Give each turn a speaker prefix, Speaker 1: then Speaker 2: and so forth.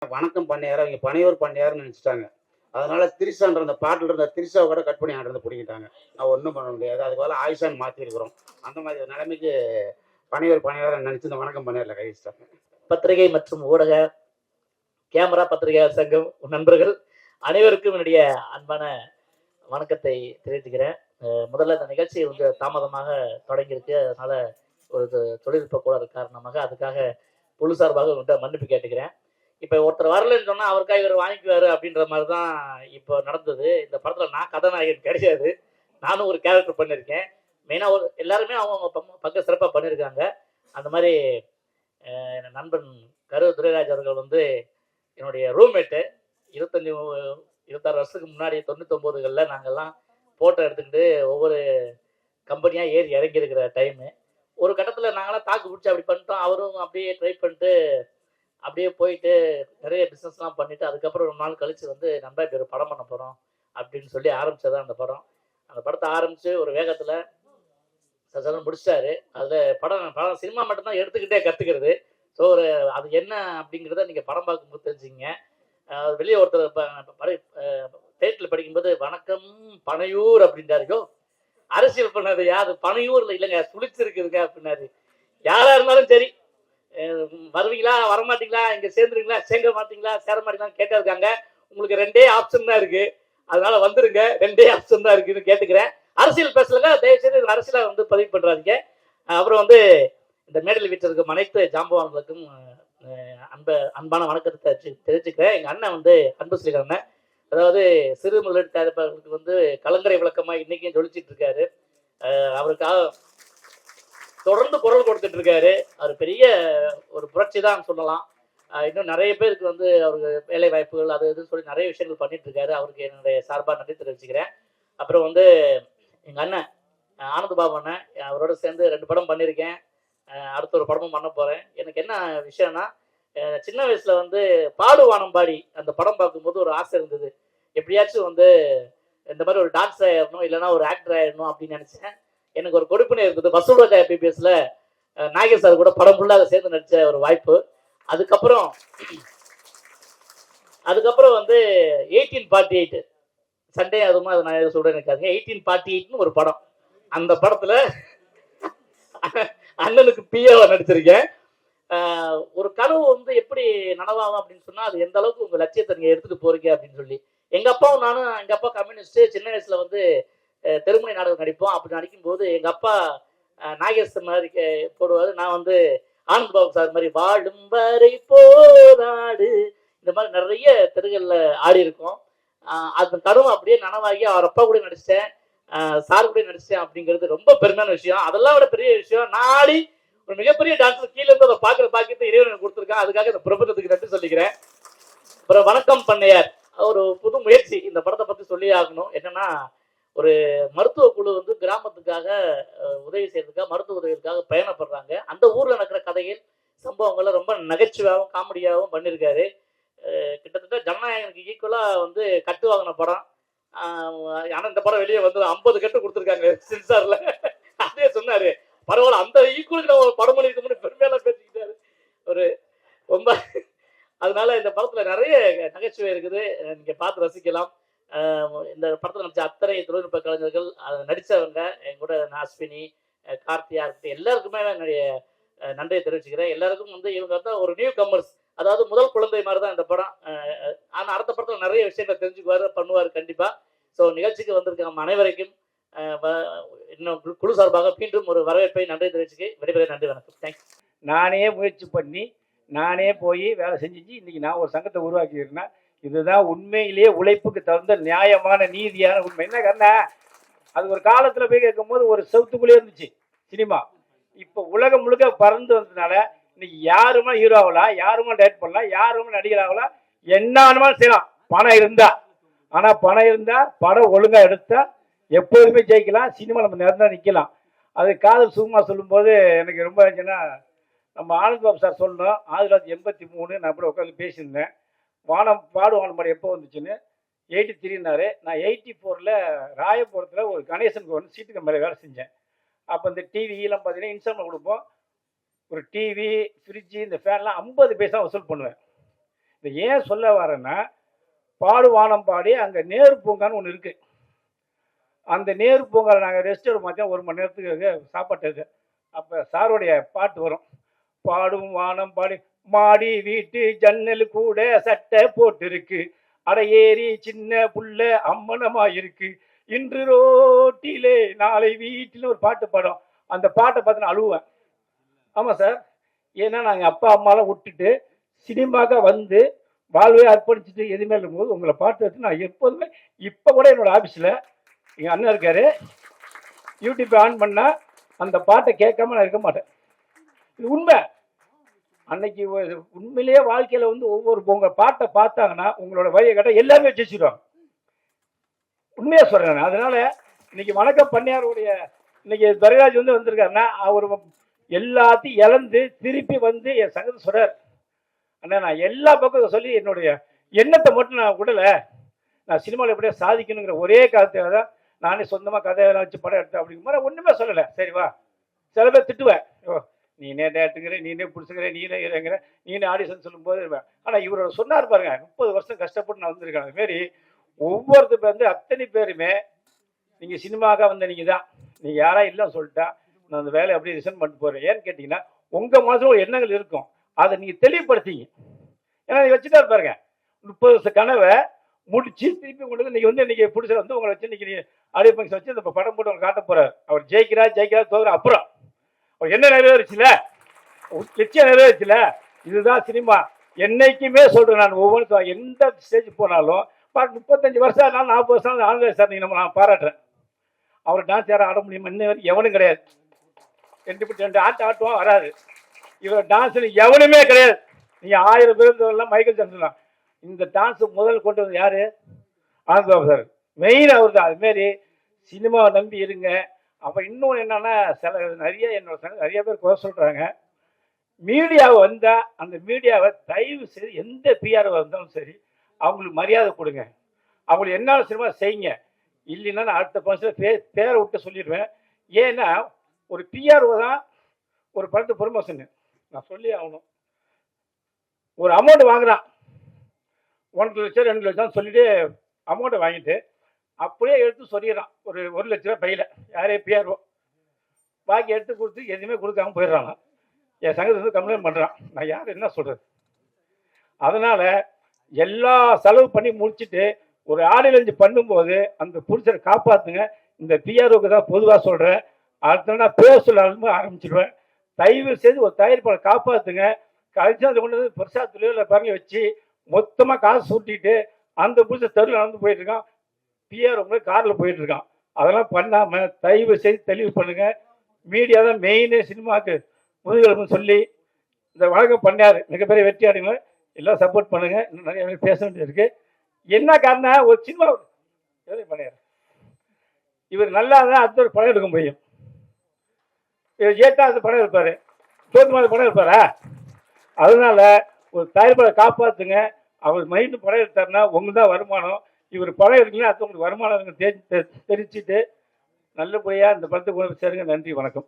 Speaker 1: வணக்கம் பண்ணியார் அவங்க பனையூர் பண்ணியார்னு நினச்சிட்டாங்க. அதனால திரிசான்ற அந்த பாட்டுல இருந்த திரிசாவை கூட கட் பண்ணி ஆண்டு பிடிக்கிட்டாங்க. நான் ஒன்றும் பண்ண முடியாது. அதுக்கு பதிலா ஆயிஷான்னு மாற்றிருக்கிறோம். அந்த மாதிரி ஒரு நிலைமைக்கு பனையூர் பணியாரம் நினச்சி இந்த வணக்கம் பண்ணியாரில் கை வச்சிட்டாங்க.
Speaker 2: பத்திரிகை மற்றும் ஊடக கேமரா பத்திரிகையாளர் சங்கம் நண்பர்கள் அனைவருக்கும் என்னுடைய அன்பான வணக்கத்தை தெரிவித்துக்கிறேன். முதல்ல இந்த நிகழ்ச்சி வந்து தாமதமாக தொடங்கியிருக்கு. அதனால ஒரு தொழில்நுட்ப கோளாறு காரணமாக அதுக்காக குழு சார்பாக உங்கள்கிட்ட மன்னிப்பு கேட்டுக்கிறேன். இப்போ ஒருத்தர் வரலன்னு சொன்னால் அவருக்காக இவர் வாங்கிக்குவாரு அப்படின்ற மாதிரி தான் இப்போ நடந்தது. இந்த படத்தில் நான் கதாநாயகன் கிடையாது, நானும் ஒரு கேரக்டர் பண்ணியிருக்கேன். மெயினாக எல்லாருமே அவங்க பக்கம் சிறப்பாக பண்ணியிருக்காங்க. அந்த மாதிரி என் நண்பன் கரு துரைராஜ் அவர்கள் வந்து என்னுடைய ரூம்மேட்டு. 26 வருஷத்துக்கு முன்னாடி 99களில் நாங்கள்லாம் ஃபோட்டோ எடுத்துக்கிட்டு ஒவ்வொரு கம்பெனியாக ஏறி இறங்கியிருக்கிற டைமு. ஒரு கட்டத்தில் நாங்களாம் தாக்கு பிடிச்சி அப்படி பண்ணிட்டோம். அவரும் அப்படியே ட்ரை பண்ணிட்டு அப்படியே போயிட்டு நிறைய பிஸ்னஸ்லாம் பண்ணிவிட்டு அதுக்கப்புறம் ஒரு நாள் கழித்து வந்து நம்ம இப்படி ஒரு படம் பண்ண போகிறோம் அப்படின்னு சொல்லி ஆரம்பித்ததான் அந்த படம். அந்த படத்தை ஆரம்பித்து ஒரு வேகத்தில் சசன்னு முடிச்சிட்டாரு. அதில் படம் சினிமா மட்டும்தான் எடுத்துக்கிட்டே கற்றுக்கிறது. ஸோ அது என்ன அப்படிங்கிறத நீங்கள் படம் பார்க்கும்போது தெரிஞ்சுங்க. வெளியே ஒருத்தர் டைட்டில் படிக்கும்போது வணக்கம் பனையூர் அப்படின்றாருக்கோ, அரசியல் பண்ணது யாரு பனையூரில் இல்லைங்க சுழிச்சிருக்குதுங்க அப்படின்னாரு. யாராக இருந்தாலும் சரி, வருவீங்களா வரமாட்டீங்களா, இங்கே சேர்ந்துருங்களா சேர்க்க மாட்டீங்களா சேர மாட்டீங்களா கேட்டிருக்காங்க. உங்களுக்கு 2 ஆப்ஷன் தான் இருக்குது, அதனால வந்துருங்க. 2 ஆப்ஷன் தான் இருக்குன்னு கேட்டுக்கிறேன். அரசியல் பேசலங்க, தயவுசெய்து அரசியலை வந்து பதிவு பண்ணுறாதீங்க. அப்புறம் வந்து இந்த மேடையில் வீட்டில் அனைத்து ஜாம்பவான்களுக்கும் அன்பான வணக்கத்தை தெரிவிச்சுக்கிறேன். எங்கள் அண்ணன் வந்து அன்பு ஸ்ரீகர் அண்ணன், அதாவது சிறு முதலீட்டு தயாரிப்பாளர்களுக்கு வந்து கலங்கரை விளக்கமாக இன்றைக்கும் ஜொலிச்சிட்டு இருக்காரு. அவருக்காக தொடர்ந்து குரல் கொடுத்துட்டு இருக்காரு. அவர் பெரிய ஒரு புரட்சி தான் சொல்லலாம். இன்னும் நிறைய பேருக்கு வந்து அவருக்கு வேலை வாய்ப்புகள் அது இதுன்னு சொல்லி நிறைய விஷயங்கள் பண்ணிட்டு இருக்காரு. அவருக்கு என்னுடைய சார்பாக நன்றி தெரிவிச்சுக்கிறேன். அப்புறம் வந்து எங்கள் அண்ணன் ஆனந்த் பாபு அண்ணன், அவரோட சேர்ந்து 2 படம் பண்ணியிருக்கேன். அடுத்த ஒரு படமும் பண்ண போகிறேன். எனக்கு என்ன விஷயம்னா, சின்ன வயசில் வந்து பாடுவானம் பாடி அந்த படம் பார்க்கும்போது ஒரு ஆசை இருந்தது, எப்படியாச்சும் வந்து இந்த மாதிரி ஒரு டான்ஸ் ஆயிடணும் இல்லைனா ஒரு ஆக்டர் ஆயிடணும் அப்படின்னு நினச்சேன். எனக்கு ஒரு கொடுப்பினை இருக்குது. வசூல்ராஜா எம்பிபிஎஸ்ல நாகேஷ் சார் கூட படம் ஃபுல்லாக சேர்ந்து நடித்த ஒரு வாய்ப்பு. அதுக்கப்புறம் வந்து 1848 சண்டே அதுமா அது நான் சொல்கிறேன் இருக்காதுங்க. 1848ன்னு ஒரு படம். அந்த படத்தில் அண்ணனுக்கு பிஏவா நடிச்சிருக்கேன். ஒரு கனவு வந்து எப்படி நனவாகும் அப்படின்னு சொன்னால், அது எந்த அளவுக்கு உங்கள் லட்சியத்தை நீங்கள் எடுத்துகிட்டு போகிறீங்க அப்படின்னு சொல்லி. எங்கள் அப்பாவும் நானும், எங்கள் அப்பா கம்யூனிஸ்ட்டு, சின்ன வயசில் வந்து தெருமுனை நாடகம் நடிப்போம். அப்படி நடிக்கும்போது எங்கள் அப்பா நாகேஷ் மாதிரி போடுவார், நான் வந்து ஆனந்த் பாபு சார் மாதிரி வாழும் வரை போராடு இந்த மாதிரி நிறைய தெருகளில் ஆடி இருக்கோம். அந்த கனவு அப்படியே நனவாகி அவர் அப்பா கூட நடிச்சிட்டேன், சார் கூட நடிச்சிட்டேன் அப்படிங்கிறது ரொம்ப பெருமையான விஷயம். அதெல்லாம் விட பெரிய விஷயம், நாளை ஒரு மிகப்பெரிய டான்ஸர் கீழே இருந்து அதை பாக்கியத்தை இறைவன் கொடுத்துருக்கான். அதுக்காக இந்த பிரபஞ்சத்துக்கு நன்றி சொல்லிக்கிறேன். அப்புறம் வணக்கம் பண்ணையார் ஒரு புது முயற்சி இந்த படத்தை பற்றி சொல்லி ஆகணும். என்னன்னா, ஒரு மருத்துவ குழு வந்து கிராமத்துக்காக உதவி செய்யறதுக்காக மருத்துவ உதவிக்காக பயணப்படுறாங்க. அந்த ஊர்ல நடக்கிற கதைகள் சம்பவங்கள்லாம் ரொம்ப நகைச்சுவையாகவும் காமெடியாகவும் பண்ணியிருக்காரு. கிட்டத்தட்ட ஜனநாயகனுக்கு ஈக்குவலா வந்து கட்டு வாங்கின படம். ஆனா இந்த படம் வெளியே வந்து 50 கட்டு கொடுத்துருக்காங்க சென்சார்ல. அதே சொன்னாரு, பரவாயில்ல அந்த ஈக்குவலுக்கு நம்ம படம் பண்ணிருக்கோம்னு பெருமையெல்லாம் பேசிக்கிட்டாரு. ஒரு ரொம்ப அதனால இந்த படத்துல நிறைய நகைச்சுவை இருக்குது, நீங்க பார்த்து ரசிக்கலாம். இந்த படத்தில் நடிச்ச அத்தனை தொழில்நுட்ப கலைஞர்கள், நடித்தவங்க என் கூட அஸ்வினி, கார்த்தியா இருக்கட்டும், எல்லாருக்குமே என்னுடைய நன்றியை தெரிவிச்சுக்கிறேன். எல்லாருக்கும் வந்து இவங்க தான் ஒரு நியூ கம்மர்ஸ், அதாவது முதல் குழந்தை மாதிரி தான் இந்த படம். ஆனால் அடுத்த படத்தில் நிறைய விஷயங்களை தெரிஞ்சுக்குவார், பண்ணுவார் கண்டிப்பாக. ஸோ நிகழ்ச்சிக்கு வந்திருக்க அனைவரைக்கும் இன்னும் குழு சார்பாக மீண்டும் ஒரு வரவேற்பை நன்றி தெரிவிச்சுக்க விடைபெற நன்றி, வணக்கம், தேங்க்ஸ்.
Speaker 3: நானே முயற்சி பண்ணி நானே போய் வேலை செஞ்சு இன்னைக்கு நான் ஒரு சங்கத்தை உருவாக்கியிருந்தேன். இதுதான் உண்மையிலேயே உழைப்புக்கு தகுந்த நியாயமான நீதியான உண்மை. என்ன காரணம், அது ஒரு காலத்தில் போய் கேட்கும்போது ஒரு சவுத்துக்குள்ளே இருந்துச்சு சினிமா. இப்போ உலகம் முழுக்க பறந்து வந்ததுனால இன்னைக்கு யாருமே ஹீரோ ஆகலாம், யாருமே டைரக்ட் பண்ணலாம், யாருமே நடிகர் ஆகலாம், என்ன செய்யலாம் பணம் இருந்தா. ஆனால் பணம் இருந்தால் படம் ஒழுங்காக எடுத்தால் எப்போதுமே ஜெயிக்கலாம், சினிமா நம்ம நிறந்தா நிற்கலாம். அது காதல் சுகுமா சொல்லும்போது எனக்கு ரொம்ப இருந்துச்சுன்னா, நம்ம ஆனந்த் பாபு சார் சொல்லணும், 1983 நான் கூட உட்காந்து பேசியிருந்தேன். வானம் பாடுவானம் படம் எப்போ வந்துச்சுன்னு 83னாரு. நான் 84ல் ராயபுரத்தில் ஒரு கணேசனுக்கு வந்து சீட்டுக்கு மேலே வேலை செஞ்சேன். அப்போ இந்த டிவிலாம் பார்த்தீங்கன்னா இன்ஸ்டால்மெண்ட் கொடுப்போம். ஒரு டிவி, ஃப்ரிட்ஜு, இந்த ஃபேன்லாம் 50 பைசா வசூல் பண்ணுவேன். இதை ஏன் சொல்ல வரேன்னா, பாடுவானம் பாடி அங்கே நேரு பூங்கான்னு ஒன்று இருக்குது. அந்த நேரு பூங்காவில் நாங்கள் ரெஸ்ட் எடுக்க மாட்டோம் 1 மணி நேரத்துக்கு சாப்பாட்டுக்கு. அப்போ சாருடைய பாட்டு வரும். பாடும் வானம் பாடி மாடி வீட்டு ஜன்னல் கூட சட்டை போட்டு இருக்கு, அட ஏறி சின்ன புள்ள அம்மனமா இருக்கு, இன்று ரோட்டிலே நாளை வீட்டில் ஒரு பாட்டு பாடும். அந்த பாட்டை பார்த்து நான் அழுவேன். ஆமாம் சார், ஏன்னா நாங்கள் அப்பா அம்மாலாம் விட்டுட்டு சினிமாக்க வந்து வாழ்வே அர்ப்பணிச்சுட்டு எதுவுமே இருக்கும்போது உங்களை பாட்டு வச்சு நான் எப்போதுமே இப்போ கூட என்னோட ஆஃபீஸில் எங்கள் அண்ணன் இருக்காரு, யூடியூப் ஆன் பண்ணால் அந்த பாட்டை கேட்காம நான் இருக்க மாட்டேன். இது உண்மை. அன்னைக்கு உண்மையிலேயே வாழ்க்கையில் வந்து ஒவ்வொரு உங்கள் பாட்டை பார்த்தாங்கன்னா உங்களோட வழியை கேட்டால் எல்லாமே ஜெயிச்சிடுவாங்க. உண்மையாக சொல்கிறேன். அதனால இன்னைக்கு வணக்கம் பண்ணையாருடைய இன்னைக்கு துரைராஜ் வந்து வந்திருக்காருன்னா அவர் எல்லாத்தையும் இழந்து திருப்பி வந்து என் சங்கத்தை சொல்றார். அண்ணா நான் எல்லா பக்கம் சொல்லி என்னுடைய எண்ணத்தை மட்டும் நான் விடலை, நான் சினிமாவில் எப்படியா சாதிக்கணுங்கிற ஒரே காலத்துக்காக தான் நானே சொந்தமாக கதையெல்லாம் வச்சு படம் எடுத்தேன் அப்படிங்கிற மாதிரி ஒன்றுமே சொல்லலை. சரிவா, சில பேர் திட்டுவேன், ஓ நீனே டேட்டுங்கிற, நீனே பிடிச்சிக்கிற, நீனே இறங்குற, நீனே ஆடிஷன் சொல்லும்போது இருவேன். ஆனால் இவரோட சொன்னார் பாருங்க, 30 வருஷம் கஷ்டப்பட்டு நான் வந்திருக்கேன். அதுமாரி ஒவ்வொருத்தர் வந்து அத்தனை பேருமே நீங்கள் சினிமாவாக வந்த நீங்கள் தான், நீங்கள் யாரா இல்லைன்னு சொல்லிட்டா நான் அந்த வேலையை அப்படியே ரிசைன் பண்ணிட்டு போகிறேன். ஏன்னு கேட்டிங்கன்னா உங்கள் மனசில் ஒரு எண்ணங்கள் இருக்கும், அதை நீங்கள் தெளிவுபடுத்திங்க. ஏன்னா நீங்கள் வச்சுட்டா பாருங்க 30 வருஷ கனவை முடிச்சு திருப்பி கொண்டு வந்து நீங்கள் வந்து இன்றைக்கி பிடிச்ச வந்து உங்களை வச்சு இன்றைக்கி ஆடியோ ஃபங்க்ஷன் வச்சு இந்த படம் போட்டு அவங்க காட்ட போகிறார். அவர் ஜெயிக்கிறா தோற அப்புறம் அவர் என்ன நிறைவேறுச்சுல, லட்சியம் நிறைவேறுச்சுல. இதுதான் சினிமா. என்னைக்குமே சொல்கிறேன் நான், ஒவ்வொன்றும் எந்த ஸ்டேஜ் போனாலும் 35 வருஷம் ஆனாலும் 40 வருஷம் ஆனது சார் நீங்கள் நான் பாராட்டுறேன். அவர் டான்ஸ் யாரும் ஆட முடியுமா? இன்னும் எவனும் கிடையாது. 2 ஆட்டம் ஆட்டுவான் வராது. இவர் டான்ஸில் எவனுமே கிடையாது. நீங்கள் 1000 பேர் மைக்கேல் ஜாக்சன் தான். இந்த டான்ஸு முதல் கொண்டு வந்து யார்? ஆனந்த் சார். மெயின் அவர் தான். அதுமாரி சினிமாவை நம்பி இருங்க. அப்போ இன்னொன்று என்னன்னா, நிறைய என்னோட நிறைய பேர் குறை சொல்கிறாங்க. மீடியாவை வந்தால் அந்த மீடியாவை தயவு செய்து எந்த பிஆர்ஓ வந்தாலும் சரி அவங்களுக்கு மரியாதை கொடுங்க. அவங்களுக்கு என்னால் சினிமா செய்யுங்க. இல்லைன்னா நான் அடுத்த ஃபங்க்ஷனில் பேரை விட்டு சொல்லிடுவேன். ஏன்னா ஒரு பிஆர்ஓ தான் ஒரு படத்து ப்ரொமோஷனு நான் சொல்லி ஆகணும். ஒரு அமௌண்ட் வாங்குறான், 1 லட்சம் 2 லட்சம் சொல்லிட்டு அமௌண்ட்டை வாங்கிட்டு அப்படியே எடுத்து சொல்லிடுறான் ஒரு 1 லட்ச ரூபா பையில். யாரே பிஆர்ஓ பாக்கி எடுத்து கொடுத்து எதுவுமே கொடுக்காம போயிடுறாங்க. என் சங்கத்தை வந்து கம்ப்ளைண்ட் பண்ணுறான். நான் யார் என்ன சொல்கிறது? அதனால் எல்லா செலவு பண்ணி முடிச்சுட்டு ஒரு ஆடியன்ஸ் பண்ணும்போது அந்த புருஷரை காப்பாற்றுங்க. இந்த பிஆர்ஓக்கு தான் பொதுவாக சொல்கிறேன். அடுத்த நான் பேர் சொல்ல ஆரம்பிச்சிடுவேன். தயவு செய்து ஒரு தயாரிப்பாளர் காப்பாற்றுங்க. கழிச்சு அதை கொண்டு வந்து பெருசா தொழிலில் பாருங்க வச்சு மொத்தமாக காசு சூட்டிட்டு அந்த புருஷன் தெருவில் நடந்து போயிட்டு இருக்கான், பிஆர் உங்களுக்கு காரில் போயிட்டு இருக்கான். அதெல்லாம் பண்ணாமல் தயவு செய்து தெளிவு பண்ணுங்க. மீடியா தான் மெயின் சினிமாவுக்கு முதுகெலும்புன்னு சொல்லி இந்த வழக்கம் பண்ணார். மிகப்பெரிய வெற்றி அடைங்க. எல்லாம் சப்போர்ட் பண்ணுங்க. இன்னும் நிறைய பேர் பேச வேண்டியது இருக்கு. என்ன காரணம்? ஒரு சினிமா எதை பண்ணார் இவர் நல்லா தான் அடுத்த ஒரு படம் எடுக்க முடியும். இவர் ஏற்றா அந்த படம் இருப்பார், தோற்று மாதிரி படம் இருப்பாரா? அதனால ஒரு தயாரிப்பாளரை காப்பாற்றுங்க. அவர் மைண்டு படம் எடுத்தாருன்னா உங்களுக்கு தான் வருமானம். இவர் படம் எடுக்கலாம் அடுத்தவங்களுக்கு வருமானம் தெரிஞ்சுட்டு நல்லபடியாக இந்த படத்தை கொண்டு சேருங்க. நன்றி, வணக்கம்.